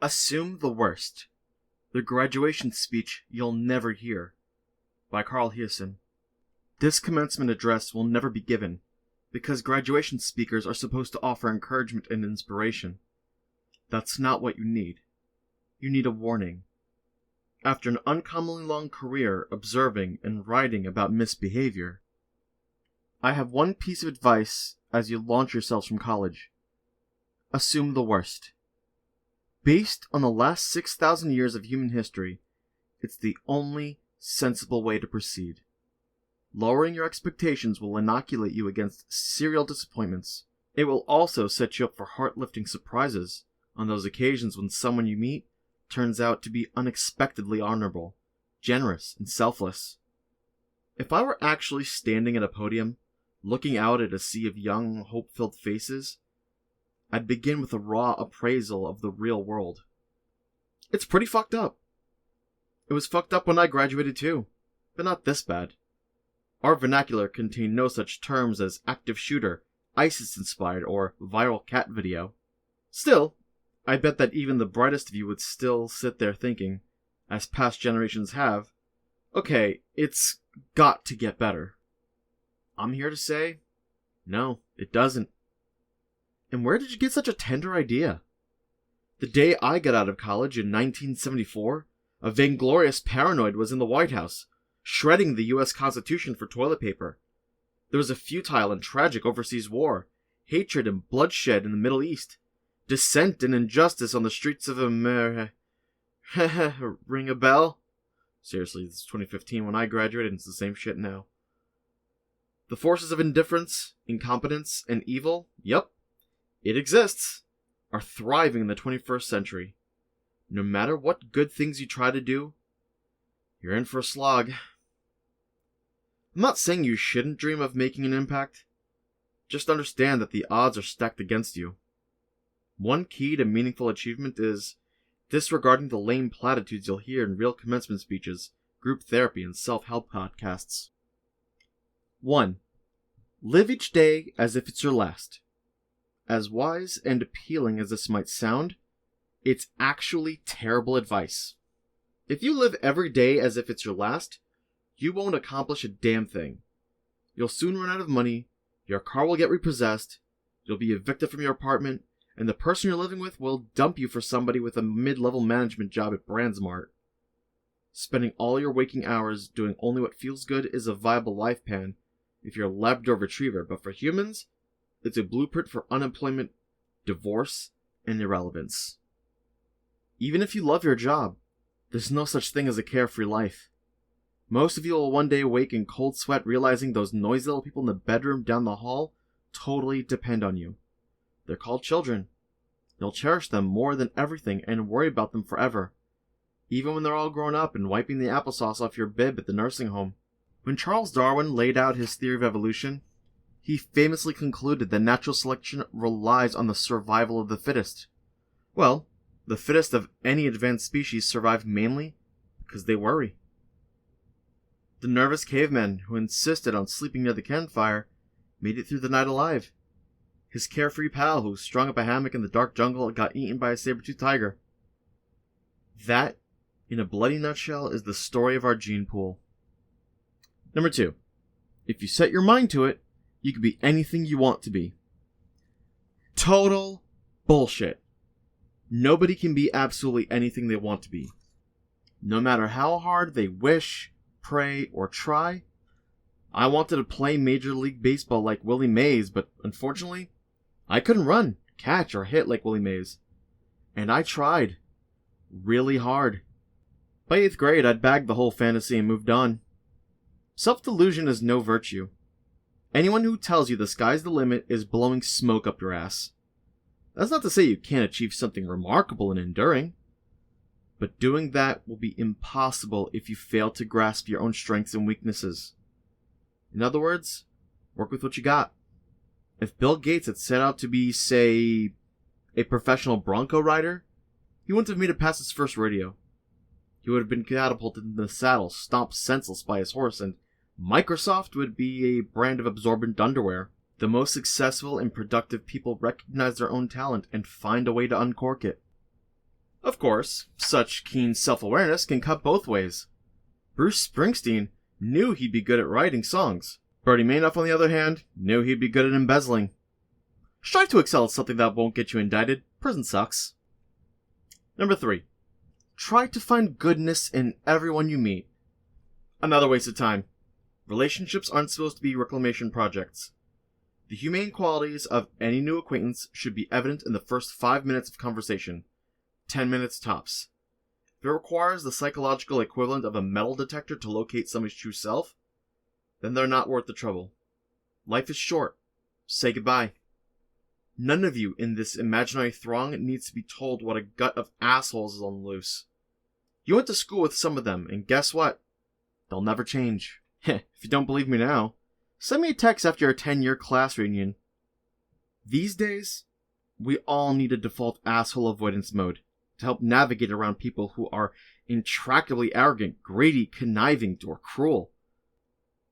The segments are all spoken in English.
Assume the worst. The graduation speech you'll never hear. By Carl Hiaasen. This commencement address will never be given, because graduation speakers are supposed to offer encouragement and inspiration. That's not what you need. You need a warning. After an uncommonly long career observing and writing about misbehavior, I have one piece of advice as you launch yourselves from college. Assume the worst. Based on the last 6,000 years of human history, it's the only sensible way to proceed. Lowering your expectations will inoculate you against serial disappointments. It will also set you up for heart-lifting surprises on those occasions when someone you meet turns out to be unexpectedly honorable, generous, and selfless. If I were actually standing at a podium, looking out at a sea of young, hope-filled faces, I'd begin with a raw appraisal of the real world. It's pretty fucked up. It was fucked up when I graduated too, but not this bad. Our vernacular contained no such terms as active shooter, ISIS-inspired, or viral cat video. Still, I bet that even the brightest of you would still sit there thinking, as past generations have, okay, it's got to get better. I'm here to say, no, it doesn't. And where did you get such a tender idea? The day I got out of college in 1974, a vainglorious paranoid was in the White House, shredding the U.S. Constitution for toilet paper. There was a futile and tragic overseas war, hatred and bloodshed in the Middle East, dissent and injustice on the streets of America. Ring a bell? Seriously, this is 2015 when I graduated, and it's the same shit now. The forces of indifference, incompetence, and evil, yep, it exists, are thriving in the 21st century. No matter what good things you try to do, you're in for a slog. I'm not saying you shouldn't dream of making an impact. Just understand that the odds are stacked against you. One key to meaningful achievement is disregarding the lame platitudes you'll hear in real commencement speeches, group therapy, and self-help podcasts. 1. Live each day as if it's your last. As wise and appealing as this might sound, it's actually terrible advice. If you live every day as if it's your last, you won't accomplish a damn thing. You'll soon run out of money, your car will get repossessed, you'll be evicted from your apartment, and the person you're living with will dump you for somebody with a mid-level management job at Brandsmart. Spending all your waking hours doing only what feels good is a viable life plan if you're a Labrador Retriever, but for humans, it's a blueprint for unemployment, divorce, and irrelevance. Even if you love your job, there's no such thing as a carefree life. Most of you will one day wake in cold sweat realizing those noisy little people in the bedroom down the hall totally depend on you. They're called children. You'll cherish them more than everything and worry about them forever, even when they're all grown up and wiping the applesauce off your bib at the nursing home. When Charles Darwin laid out his theory of evolution, he famously concluded that natural selection relies on the survival of the fittest. Well, the fittest of any advanced species survive mainly because they worry. The nervous caveman who insisted on sleeping near the campfire made it through the night alive. His carefree pal who strung up a hammock in the dark jungle got eaten by a saber-toothed tiger. That, in a bloody nutshell, is the story of our gene pool. Number 2. If you set your mind to it, you can be anything you want to be. Total bullshit. Nobody can be absolutely anything they want to be. No matter how hard they wish, pray, or try. I wanted to play Major League Baseball like Willie Mays, but unfortunately, I couldn't run, catch, or hit like Willie Mays. And I tried. Really hard. By 8th grade, I'd bagged the whole fantasy and moved on. Self-delusion is no virtue. Anyone who tells you the sky's the limit is blowing smoke up your ass. That's not to say you can't achieve something remarkable and enduring, but doing that will be impossible if you fail to grasp your own strengths and weaknesses. In other words, work with what you got. If Bill Gates had set out to be, say, a professional bronco rider, he wouldn't have made it past his first rodeo. He would have been catapulted in the saddle, stomped senseless by his horse, and Microsoft would be a brand of absorbent underwear. The most successful and productive people recognize their own talent and find a way to uncork it. Of course, such keen self-awareness can cut both ways. Bruce Springsteen knew he'd be good at writing songs. Bernie Madoff, on the other hand, knew he'd be good at embezzling. Strive to excel at something that won't get you indicted. Prison sucks. Number 3. Try to find goodness in everyone you meet. Another waste of time. Relationships aren't supposed to be reclamation projects. The humane qualities of any new acquaintance should be evident in the first 5 minutes of conversation. 10 minutes tops. If it requires the psychological equivalent of a metal detector to locate somebody's true self, then they're not worth the trouble. Life is short. Say goodbye. None of you in this imaginary throng needs to be told what a gut of assholes is on the loose. You went to school with some of them, and guess what? They'll never change. If you don't believe me now, send me a text after your 10-year class reunion. These days, we all need a default asshole avoidance mode to help navigate around people who are intractably arrogant, greedy, conniving, or cruel.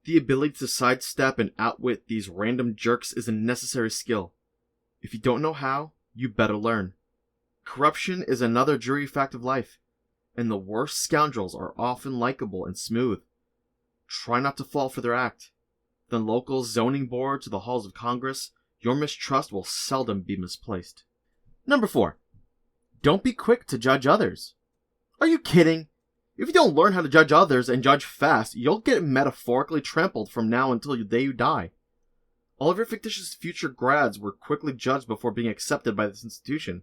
The ability to sidestep and outwit these random jerks is a necessary skill. If you don't know how, you better learn. Corruption is another dreary fact of life, and the worst scoundrels are often likable and smooth. Try not to fall for their act. From local zoning board to the halls of Congress, your mistrust will seldom be misplaced. Number 4. Don't be quick to judge others. Are you kidding? If you don't learn how to judge others and judge fast, you'll get metaphorically trampled from now until the day you die. All of your fictitious future grads were quickly judged before being accepted by this institution.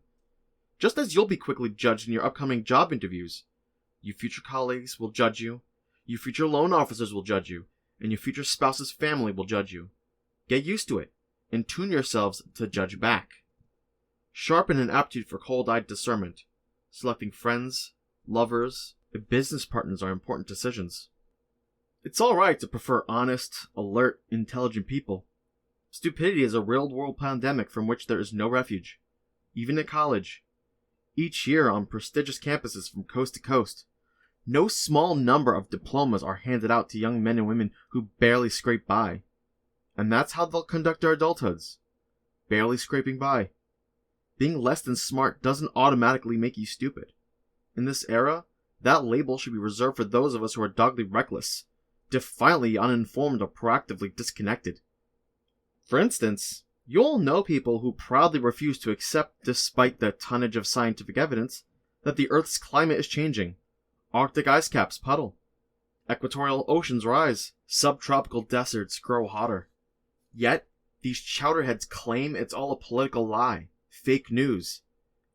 Just as you'll be quickly judged in your upcoming job interviews. You future colleagues will judge you, you future loan officers will judge you, and your future spouse's family will judge you. Get used to it, and tune yourselves to judge back. Sharpen an aptitude for cold-eyed discernment. Selecting friends, lovers, and business partners are important decisions. It's alright to prefer honest, alert, intelligent people. Stupidity is a real-world pandemic from which there is no refuge, even in college. Each year on prestigious campuses from coast to coast, no small number of diplomas are handed out to young men and women who barely scrape by. And that's how they'll conduct their adulthoods. Barely scraping by. Being less than smart doesn't automatically make you stupid. In this era, that label should be reserved for those of us who are doggedly reckless, defiantly uninformed or proactively disconnected. For instance, you'll know people who proudly refuse to accept, despite the tonnage of scientific evidence, that the Earth's climate is changing. Arctic ice caps puddle. Equatorial oceans rise. Subtropical deserts grow hotter. Yet, these chowderheads claim it's all a political lie, fake news.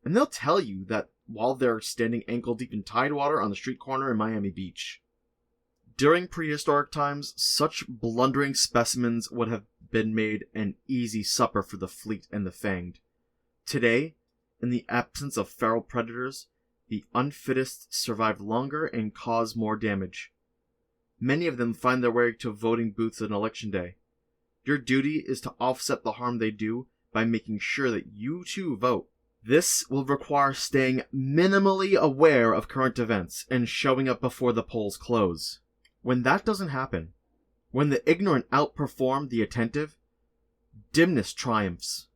And they'll tell you that while they're standing ankle-deep in tidewater on the street corner in Miami Beach. During prehistoric times, such blundering specimens would have been made an easy supper for the fleet and the fanged. Today, in the absence of feral predators, the unfittest survive longer and cause more damage. Many of them find their way to voting booths on election day. Your duty is to offset the harm they do by making sure that you too vote. This will require staying minimally aware of current events and showing up before the polls close. When that doesn't happen, when the ignorant outperform the attentive, dimness triumphs.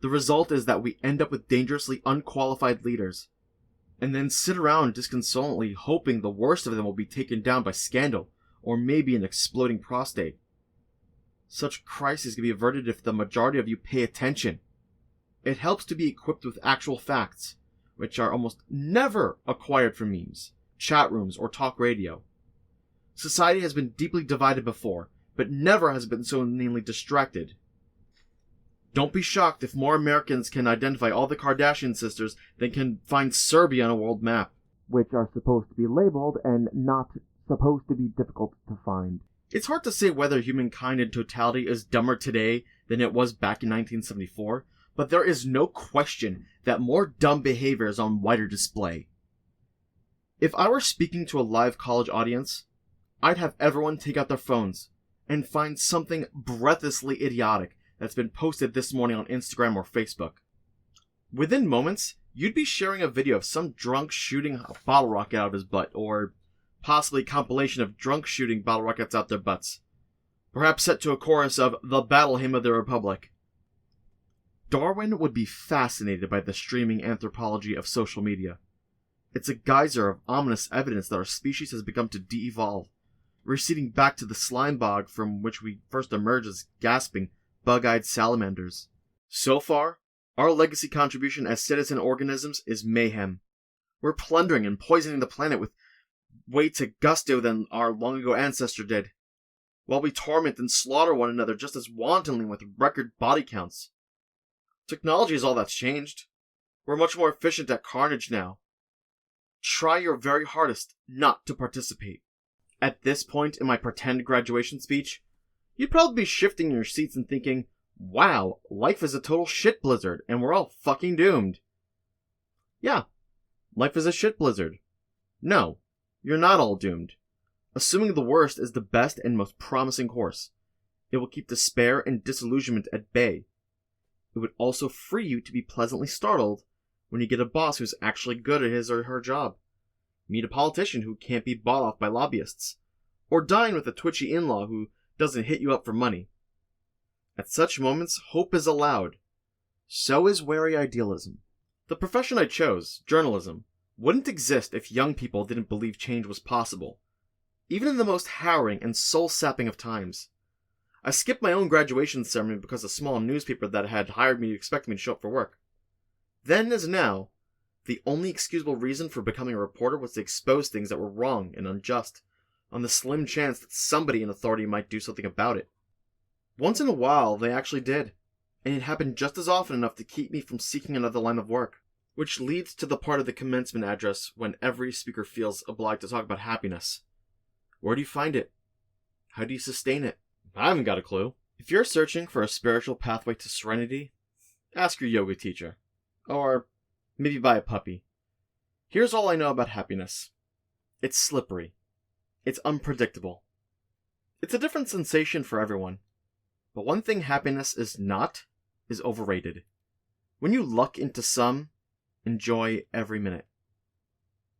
The result is that we end up with dangerously unqualified leaders, and then sit around disconsolately hoping the worst of them will be taken down by scandal, or maybe an exploding prostate. Such crises can be averted if the majority of you pay attention. It helps to be equipped with actual facts, which are almost never acquired from memes, chat rooms, or talk radio. Society has been deeply divided before, but never has been so inanely distracted. Don't be shocked if more Americans can identify all the Kardashian sisters than can find Serbia on a world map, which are supposed to be labeled and not supposed to be difficult to find. It's hard to say whether humankind in totality is dumber today than it was back in 1974, but there is no question that more dumb behavior is on wider display. If I were speaking to a live college audience, I'd have everyone take out their phones and find something breathlessly idiotic that's been posted this morning on Instagram or Facebook. Within moments, you'd be sharing a video of some drunk shooting a bottle rocket out of his butt, or possibly a compilation of drunk shooting bottle rockets out their butts. Perhaps set to a chorus of The Battle Hymn of the Republic. Darwin would be fascinated by the streaming anthropology of social media. It's a geyser of ominous evidence that our species has begun to de-evolve, receding back to the slime bog from which we first emerged as gasping, bug-eyed salamanders. So far, our legacy contribution as citizen organisms is mayhem. We're plundering and poisoning the planet with way to gusto than our long-ago ancestor did, while we torment and slaughter one another just as wantonly with record body counts. Technology is all that's changed. We're much more efficient at carnage now. Try your very hardest not to participate. At this point in my pretend graduation speech, you'd probably be shifting in your seats and thinking, wow, life is a total shit blizzard and we're all fucking doomed. Yeah, life is a shit blizzard. No, you're not all doomed. Assuming the worst is the best and most promising course. It will keep despair and disillusionment at bay. It would also free you to be pleasantly startled when you get a boss who's actually good at his or her job. Meet a politician who can't be bought off by lobbyists. Or dine with a twitchy in-law who doesn't hit you up for money. At such moments, hope is allowed. So is wary idealism. The profession I chose, journalism, wouldn't exist if young people didn't believe change was possible, even in the most harrowing and soul-sapping of times. I skipped my own graduation ceremony because a small newspaper that had hired me expected me to show up for work. Then as now, the only excusable reason for becoming a reporter was to expose things that were wrong and unjust, on the slim chance that somebody in authority might do something about it. Once in a while, they actually did, and it happened just as often enough to keep me from seeking another line of work, which leads to the part of the commencement address when every speaker feels obliged to talk about happiness. Where do you find it? How do you sustain it? I haven't got a clue. If you're searching for a spiritual pathway to serenity, ask your yoga teacher. Or maybe buy a puppy. Here's all I know about happiness. It's slippery. It's unpredictable. It's a different sensation for everyone. But one thing happiness is not is overrated. When you luck into some, enjoy every minute.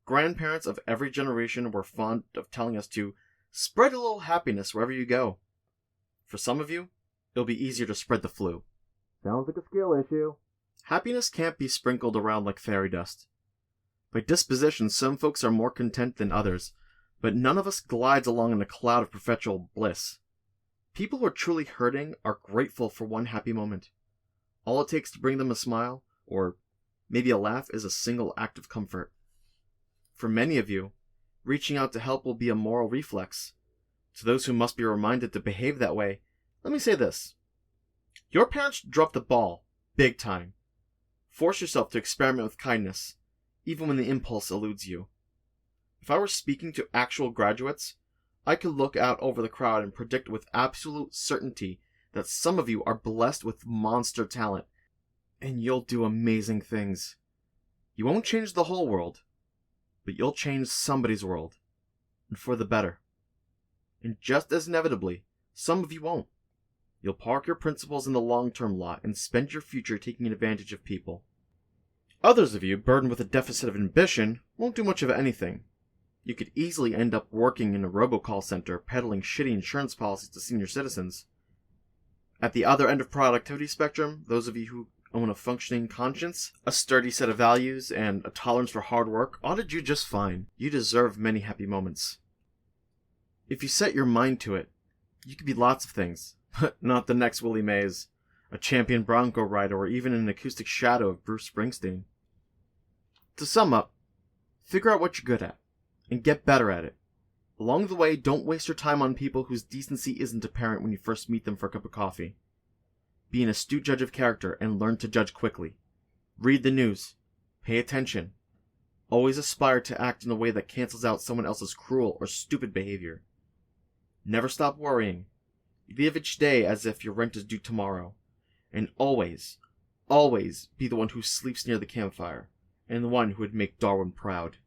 Grandparents of every generation were fond of telling us to spread a little happiness wherever you go. For some of you, it'll be easier to spread the flu. Sounds like a skill issue. Happiness can't be sprinkled around like fairy dust. By disposition, some folks are more content than others, but none of us glides along in a cloud of perpetual bliss. People who are truly hurting are grateful for one happy moment. All it takes to bring them a smile, or maybe a laugh, is a single act of comfort. For many of you, reaching out to help will be a moral reflex. To those who must be reminded to behave that way, let me say this. Your parents dropped the ball, big time. Force yourself to experiment with kindness, even when the impulse eludes you. If I were speaking to actual graduates, I could look out over the crowd and predict with absolute certainty that some of you are blessed with monster talent, and you'll do amazing things. You won't change the whole world, but you'll change somebody's world, and for the better. And just as inevitably, some of you won't. You'll park your principles in the long-term lot and spend your future taking advantage of people. Others of you, burdened with a deficit of ambition, won't do much of anything. You could easily end up working in a robocall center peddling shitty insurance policies to senior citizens. At the other end of productivity spectrum, those of you who own a functioning conscience, a sturdy set of values, and a tolerance for hard work ought to do just fine. You deserve many happy moments. If you set your mind to it, you could be lots of things, but not the next Willie Mays, a champion bronco rider, or even an acoustic shadow of Bruce Springsteen. To sum up, figure out what you're good at, and get better at it. Along the way, don't waste your time on people whose decency isn't apparent when you first meet them for a cup of coffee. Be an astute judge of character and learn to judge quickly. Read the news. Pay attention. Always aspire to act in a way that cancels out someone else's cruel or stupid behavior. Never stop worrying. Live each day as if your rent is due tomorrow. And always, always be the one who sleeps near the campfire, and the one who would make Darwin proud.